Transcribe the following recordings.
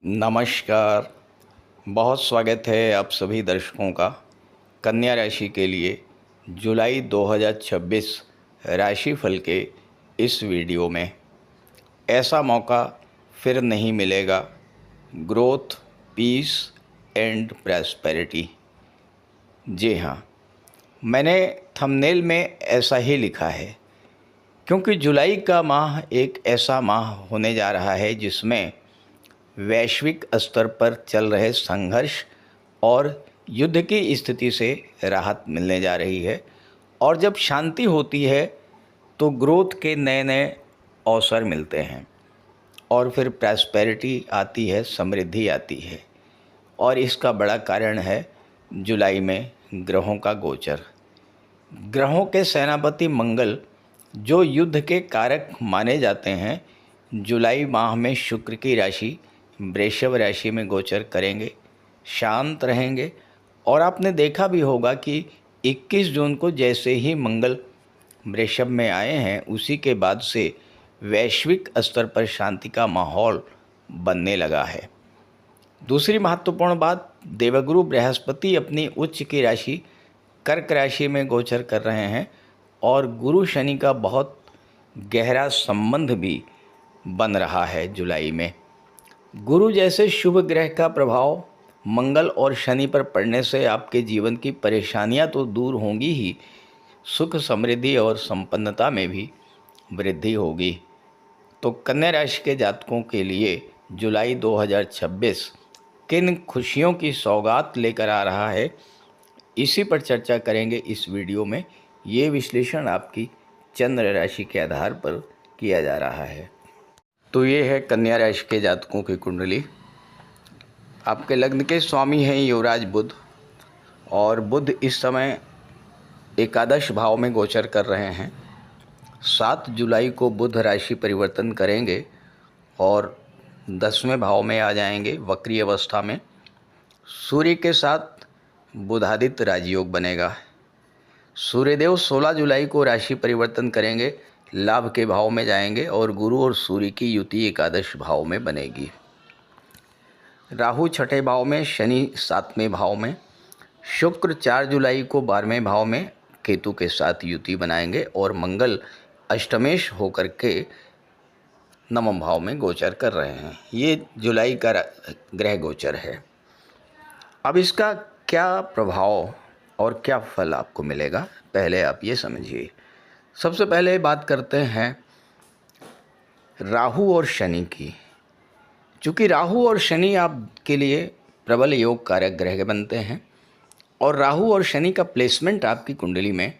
नमस्कार। बहुत स्वागत है आप सभी दर्शकों का कन्या राशि के लिए जुलाई 2026 राशिफल के इस वीडियो में। ऐसा मौका फिर नहीं मिलेगा। Growth, peace and prosperity. जी हाँ, मैंने थंबनेल में ऐसा ही लिखा है क्योंकि जुलाई का माह एक ऐसा माह होने जा रहा है जिसमें वैश्विक स्तर पर चल रहे संघर्ष और युद्ध की स्थिति से राहत मिलने जा रही है। और जब शांति होती है तो ग्रोथ के नए नए अवसर मिलते हैं और फिर प्रॉस्पेरिटी आती है, समृद्धि आती है। और इसका बड़ा कारण है जुलाई में ग्रहों का गोचर। ग्रहों के सेनापति मंगल, जो युद्ध के कारक माने जाते हैं, जुलाई माह में शुक्र की राशि वृषभ राशि में गोचर करेंगे, शांत रहेंगे। और आपने देखा भी होगा कि 21 जून को जैसे ही मंगल वृषभ में आए हैं, उसी के बाद से वैश्विक स्तर पर शांति का माहौल बनने लगा है। दूसरी महत्वपूर्ण बात, देवगुरु बृहस्पति अपनी उच्च की राशि कर्क राशि में गोचर कर रहे हैं और गुरु शनि का बहुत गहरा संबंध भी बन रहा है जुलाई में। गुरु जैसे शुभ ग्रह का प्रभाव मंगल और शनि पर पड़ने से आपके जीवन की परेशानियां तो दूर होंगी ही, सुख, समृद्धि और संपन्नता में भी वृद्धि होगी। तो कन्या राशि के जातकों के लिए जुलाई 2026 किन खुशियों की सौगात लेकर आ रहा है, इसी पर चर्चा करेंगे इस वीडियो में। ये विश्लेषण आपकी चंद्र राशि के आधार पर किया जा रहा है। तो ये है कन्या राशि के जातकों की कुंडली। आपके लग्न के स्वामी हैं युवराज बुध, और बुध इस समय एकादश भाव में गोचर कर रहे हैं। 7 जुलाई को बुध राशि परिवर्तन करेंगे और 10वें भाव में आ जाएंगे वक्री अवस्था में। सूर्य के साथ बुधादित्य राजयोग बनेगा। सूर्यदेव 16 जुलाई को राशि परिवर्तन करेंगे, लाभ के भाव में जाएंगे और गुरु और सूर्य की युति एकादश भाव में बनेगी। राहु 6ठे भाव में, शनि 7वें भाव में, शुक्र 4 जुलाई को 12वें भाव में केतु के साथ युति बनाएंगे और मंगल अष्टमेश होकर के 9वें भाव में गोचर कर रहे हैं। ये जुलाई का ग्रह गोचर है। अब इसका क्या प्रभाव और क्या फल आपको मिलेगा, पहले आप ये समझिए। सबसे पहले बात करते हैं राहु और शनि की। चूँकि राहु और शनि आपके लिए प्रबल योग कारक ग्रह बनते हैं और राहु और शनि का प्लेसमेंट आपकी कुंडली में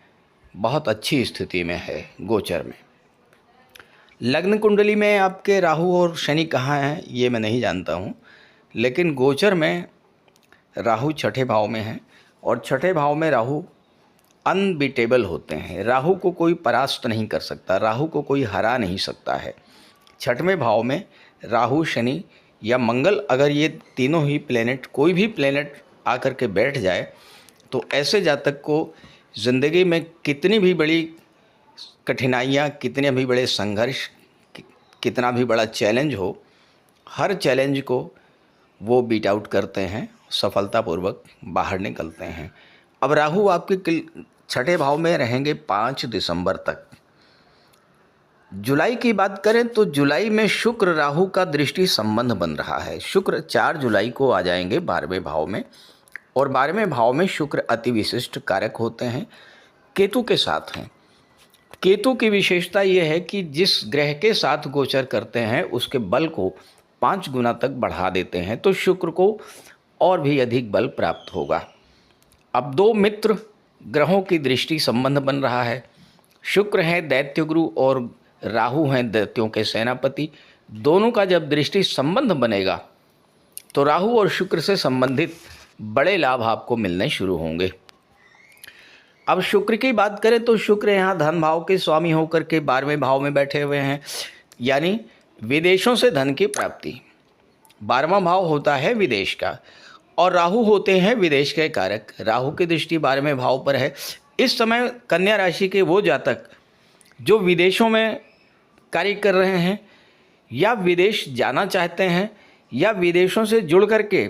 बहुत अच्छी स्थिति में है गोचर में। लग्न कुंडली में आपके राहु और शनि कहाँ हैं ये मैं नहीं जानता हूँ, लेकिन गोचर में राहु 6ठे भाव में है और 6ठे भाव में राहु अनबीटेबल होते हैं। राहु को कोई परास्त नहीं कर सकता, राहु को कोई हरा नहीं सकता है। 6वें भाव में राहु, शनि या मंगल, अगर ये तीनों ही प्लेनेट, कोई भी प्लेनेट आकर के बैठ जाए तो ऐसे जातक को ज़िंदगी में कितनी भी बड़ी कठिनाइयाँ, कितने भी बड़े संघर्ष, कितना भी बड़ा चैलेंज हो, हर चैलेंज को वो बीट आउट करते हैं, सफलतापूर्वक बाहर निकलते हैं। अब राहु आपके 6ठे भाव में रहेंगे 5 दिसंबर तक। जुलाई की बात करें तो जुलाई में शुक्र राहु का दृष्टि संबंध बन रहा है। शुक्र 4 जुलाई को आ जाएंगे 12वें भाव में और 12वें भाव में शुक्र अति विशिष्ट कारक होते हैं, केतु के साथ हैं। केतु की विशेषता यह है कि जिस ग्रह के साथ गोचर करते हैं उसके बल को 5 गुना तक बढ़ा देते हैं, तो शुक्र को और भी अधिक बल प्राप्त होगा। अब 2 मित्र ग्रहों की दृष्टि संबंध बन रहा है। शुक्र हैं दैत्य गुरु और राहु हैं दैत्यों के सेनापति। दोनों का जब दृष्टि संबंध बनेगा तो राहु और शुक्र से संबंधित बड़े लाभ आपको मिलने शुरू होंगे। अब शुक्र की बात करें तो शुक्र यहाँ धन भाव के स्वामी होकर के 12वें भाव में बैठे हुए हैं, यानी विदेशों से धन की प्राप्ति। 12वां भाव होता है विदेश का और राहु होते हैं विदेश के कारक। राहु की दृष्टि 12वें भाव पर है। इस समय कन्या राशि के वो जातक जो विदेशों में कार्य कर रहे हैं या विदेश जाना चाहते हैं या विदेशों से जुड़ करके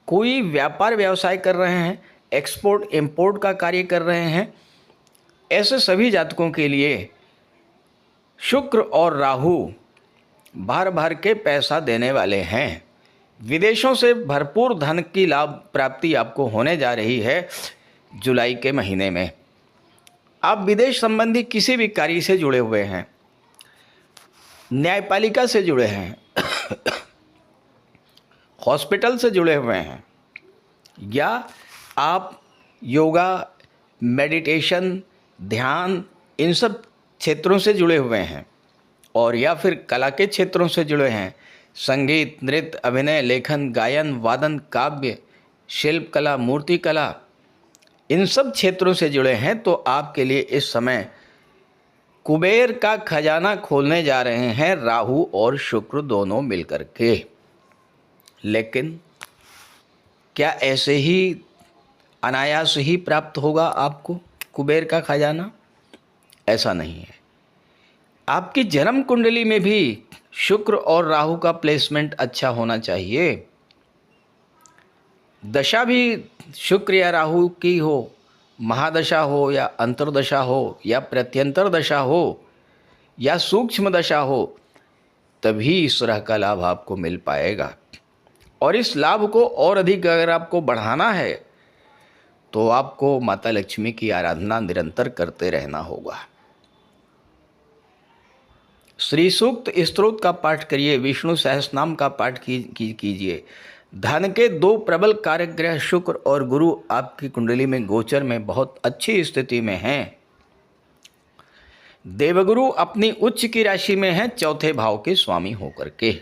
कोई व्यापार व्यवसाय कर रहे हैं, एक्सपोर्ट इंपोर्ट का कार्य कर रहे हैं, ऐसे सभी जातकों के लिए शुक्र और राहु भर भर के पैसा देने वाले हैं। विदेशों से भरपूर धन की लाभ प्राप्ति आपको होने जा रही है जुलाई के महीने में। आप विदेश संबंधी किसी भी कार्य से जुड़े हुए हैं, न्यायपालिका से जुड़े हैं, हॉस्पिटल से जुड़े हुए हैं, या आप योगा, मेडिटेशन, ध्यान, इन सब क्षेत्रों से जुड़े हुए हैं, और या फिर कला के क्षेत्रों से जुड़े हैं, संगीत, नृत्य, अभिनय, लेखन, गायन, वादन, काव्य, शिल्प कला, मूर्ति कला, इन सब क्षेत्रों से जुड़े हैं, तो आपके लिए इस समय कुबेर का खजाना खोलने जा रहे हैं राहु और शुक्र दोनों मिलकर के। लेकिन क्या ऐसे ही अनायास ही प्राप्त होगा आपको कुबेर का खजाना? ऐसा नहीं है। आपकी जन्म कुंडली में भी शुक्र और राहु का प्लेसमेंट अच्छा होना चाहिए। दशा भी शुक्र या राहु की हो, महादशा हो या अंतर्दशा हो या प्रत्यंतर दशा हो या सूक्ष्म दशा हो, तभी इस तरह का लाभ आपको मिल पाएगा। और इस लाभ को और अधिक अगर आपको बढ़ाना है तो आपको माता लक्ष्मी की आराधना निरंतर करते रहना होगा। श्री सूक्त स्तोत्र का पाठ करिए, विष्णु सहस्रनाम का पाठ कीजिए। धन के दो प्रबल कारक शुक्र और गुरु आपकी कुंडली में गोचर में बहुत अच्छी स्थिति में हैं। देवगुरु अपनी उच्च की राशि में है, चौथे भाव के स्वामी होकर के।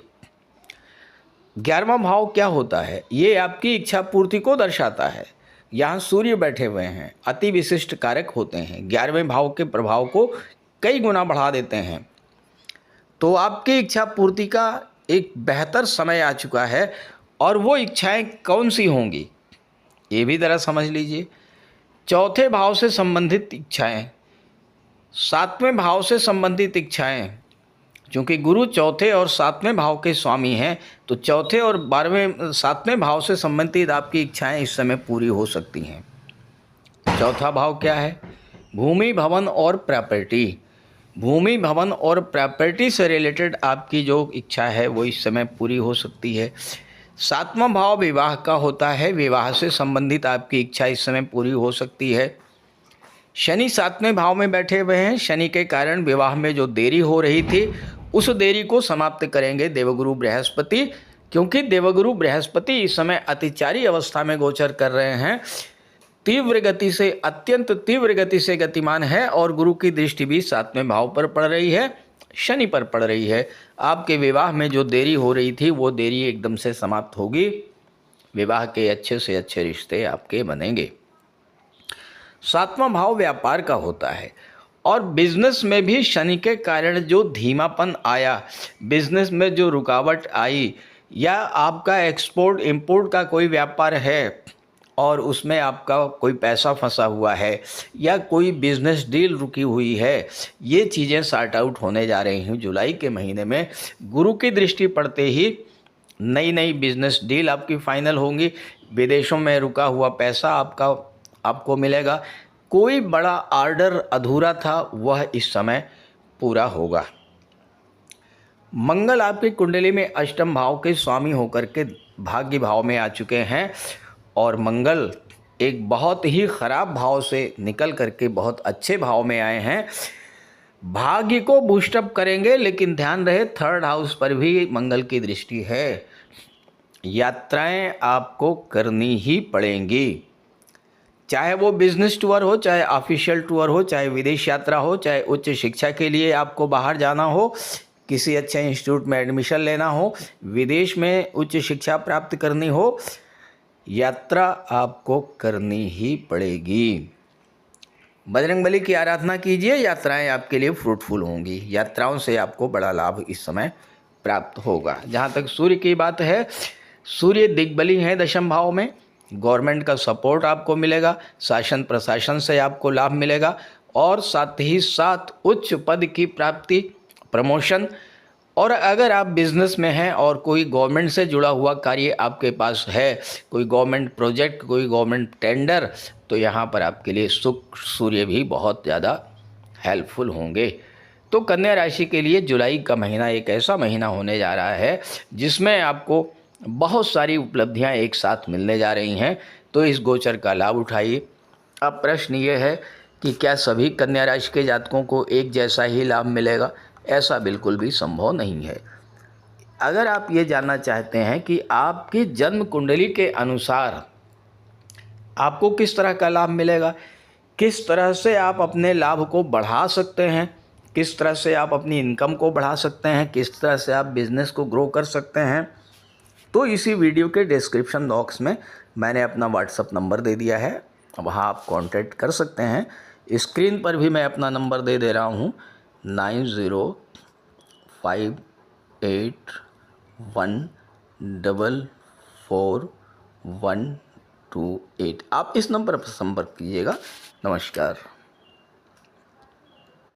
11वां भाव क्या होता है? ये आपकी इच्छा पूर्ति को दर्शाता है। यहाँ सूर्य बैठे हुए हैं, अति विशिष्ट कारक होते हैं, 11वें भाव के प्रभाव को कई गुना बढ़ा देते हैं। तो आपकी इच्छा पूर्ति का एक बेहतर समय आ चुका है। और वो इच्छाएं कौन सी होंगी ये भी ज़रा समझ लीजिए। चौथे भाव से संबंधित इच्छाएं, 7वें भाव से संबंधित इच्छाएं, क्योंकि गुरु चौथे और 7वें भाव के स्वामी हैं, तो चौथे और 7वें भाव से संबंधित आपकी इच्छाएं इस समय पूरी हो सकती हैं। चौथा भाव क्या है? भूमि, भवन और प्रॉपर्टी। भूमि, भवन और प्रॉपर्टी से रिलेटेड आपकी जो इच्छा है वो इस समय पूरी हो सकती है। 7वां भाव विवाह का होता है, विवाह से संबंधित आपकी इच्छा इस समय पूरी हो सकती है। शनि 7वें भाव में बैठे हुए हैं, शनि के कारण विवाह में जो देरी हो रही थी उस देरी को समाप्त करेंगे देवगुरु बृहस्पति, क्योंकि देवगुरु बृहस्पति इस समय अतिचारी अवस्था में गोचर कर रहे हैं। तीव्र गति से, अत्यंत तीव्र गति से गतिमान है, और गुरु की दृष्टि भी 7वें भाव पर पड़ रही है, शनि पर पड़ रही है। आपके विवाह में जो देरी हो रही थी वो देरी एकदम से समाप्त होगी। विवाह के अच्छे से अच्छे रिश्ते आपके बनेंगे। 7वां भाव व्यापार का होता है, और बिजनेस में भी शनि के कारण जो धीमापन आया, बिजनेस में जो रुकावट आई, या आपका एक्सपोर्ट इंपोर्ट का कोई व्यापार है और उसमें आपका कोई पैसा फंसा हुआ है, या कोई बिजनेस डील रुकी हुई है, ये चीज़ें सॉर्ट आउट होने जा रही हैं जुलाई के महीने में। गुरु की दृष्टि पड़ते ही नई नई बिजनेस डील आपकी फाइनल होंगी। विदेशों में रुका हुआ पैसा आपको मिलेगा। कोई बड़ा ऑर्डर अधूरा था वह इस समय पूरा होगा। मंगल आपकी कुंडली में अष्टम भाव के स्वामी होकर के भाग्य भाव में आ चुके हैं, और मंगल एक बहुत ही खराब भाव से निकल करके बहुत अच्छे भाव में आए हैं। भाग्य को बूस्टअप करेंगे, लेकिन ध्यान रहे 3rd हाउस पर भी मंगल की दृष्टि है। यात्राएं आपको करनी ही पड़ेंगी, चाहे वो बिजनेस टूर हो, चाहे ऑफिशियल टूर हो, चाहे विदेश यात्रा हो, चाहे उच्च शिक्षा के लिए आपको बाहर जाना हो, किसी अच्छे इंस्टीट्यूट में एडमिशन लेना हो, विदेश में उच्च शिक्षा प्राप्त करनी हो, यात्रा आपको करनी ही पड़ेगी। बजरंगबली की आराधना कीजिए, यात्राएं आपके लिए फ्रूटफुल होंगी। यात्राओं से आपको बड़ा लाभ इस समय प्राप्त होगा। जहाँ तक सूर्य की बात है, सूर्य दिग्बली हैं 10वें भाव में। गवर्नमेंट का सपोर्ट आपको मिलेगा, शासन प्रशासन से आपको लाभ मिलेगा, और साथ ही साथ उच्च पद की प्राप्ति, प्रमोशन और अगर आप बिज़नेस में हैं और कोई गवर्नमेंट से जुड़ा हुआ कार्य आपके पास है, कोई गवर्नमेंट प्रोजेक्ट, कोई गवर्नमेंट टेंडर, तो यहाँ पर आपके लिए शुक्र सूर्य भी बहुत ज़्यादा हेल्पफुल होंगे। तो कन्या राशि के लिए जुलाई का महीना एक ऐसा महीना होने जा रहा है जिसमें आपको बहुत सारी उपलब्धियाँ एक साथ मिलने जा रही हैं। तो इस गोचर का लाभ उठाइए। अब प्रश्न ये है कि क्या सभी कन्या राशि के जातकों को एक जैसा ही लाभ मिलेगा? ऐसा बिल्कुल भी संभव नहीं है। अगर आप ये जानना चाहते हैं कि आपकी जन्म कुंडली के अनुसार आपको किस तरह का लाभ मिलेगा, किस तरह से आप अपने लाभ को बढ़ा सकते हैं, किस तरह से आप अपनी इनकम को बढ़ा सकते हैं, किस तरह से आप बिज़नेस को ग्रो कर सकते हैं, तो इसी वीडियो के डिस्क्रिप्शन बॉक्स में मैंने अपना व्हाट्सअप नंबर दे दिया है, वहाँ आप कांटेक्ट कर सकते हैं। स्क्रीन पर भी मैं अपना नंबर दे रहा हूँ 9058144128। आप इस नंबर पर संपर्क कीजिएगा। नमस्कार।